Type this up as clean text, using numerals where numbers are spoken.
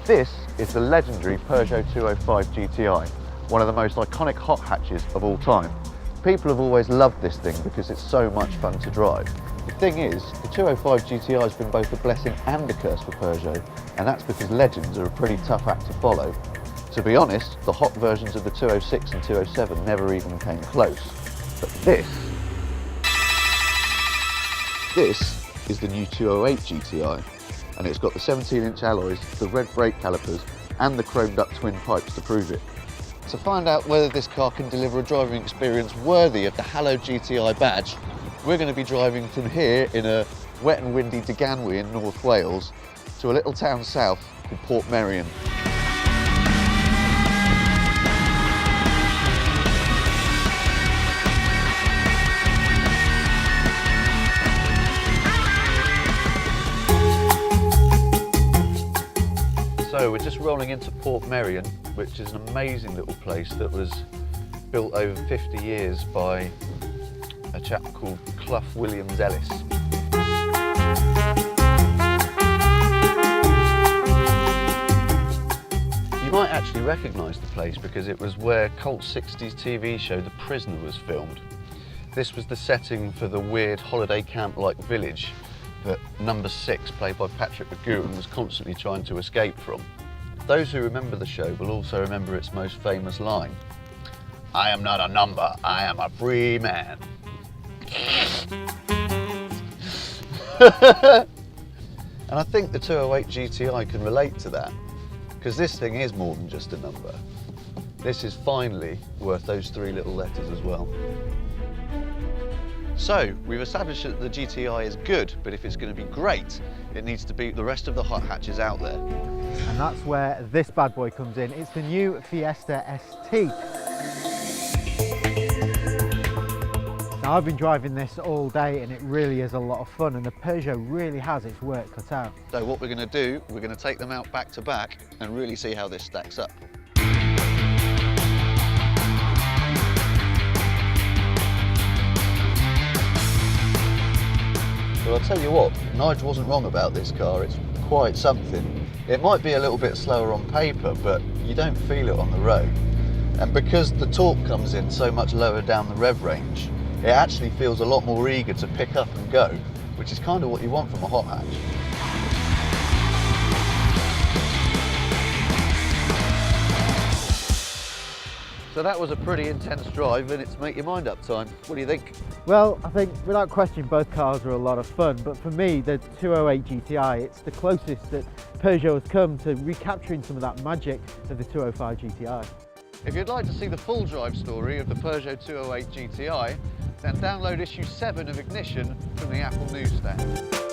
This is the legendary Peugeot 205 GTI, one of the most iconic hot hatches of all time. People have always loved this thing because it's so much fun to drive. The thing is, the 205 GTI has been both a blessing and a curse for Peugeot, and that's because legends are a pretty tough act to follow. To be honest, the hot versions of the 206 and 207 never even came close. But this is the new 208 GTI, and it's got the 17-inch alloys, the red brake calipers, and the chromed up twin pipes to prove it. To find out whether this car can deliver a driving experience worthy of the hallowed GTI badge, we're going to be driving from here in a wet and windy Deganwy in North Wales to a little town south called Port Marion. So we're just rolling into Port Marion, which is an amazing little place that was built over 50 years by a chap called Clough Williams Ellis. You might actually recognise the place because it was where cult 60s TV show The Prisoner was filmed. This was the setting for the weird holiday camp-like village that number 6, played by Patrick McGowan, was constantly trying to escape from. Those who remember the show will also remember its most famous line: "I am not a number, I am a free man." And I think the 208 GTI can relate to that, because this thing is more than just a number. This is finally worth those 3 little letters as well. So, we've established that the GTI is good, but if it's going to be great, it needs to beat the rest of the hot hatches out there. And that's where this bad boy comes in. It's the new Fiesta ST. Now, I've been driving this all day and it really is a lot of fun, and the Peugeot really has its work cut out. So what we're going to do, we're going to take them out back to back and really see how this stacks up. So I'll tell you what, Nigel wasn't wrong about this car. It's quite something. It might be a little bit slower on paper, but you don't feel it on the road. And because the torque comes in so much lower down the rev range, it actually feels a lot more eager to pick up and go, which is kind of what you want from a hot hatch. So that was a pretty intense drive, and it's make your mind up time. What do you think? Well, I think without question both cars are a lot of fun, but for me the 208 GTI, it's the closest that Peugeot has come to recapturing some of that magic of the 205 GTI. If you'd like to see the full drive story of the Peugeot 208 GTI, then download issue 7 of Ignition from the Apple newsstand.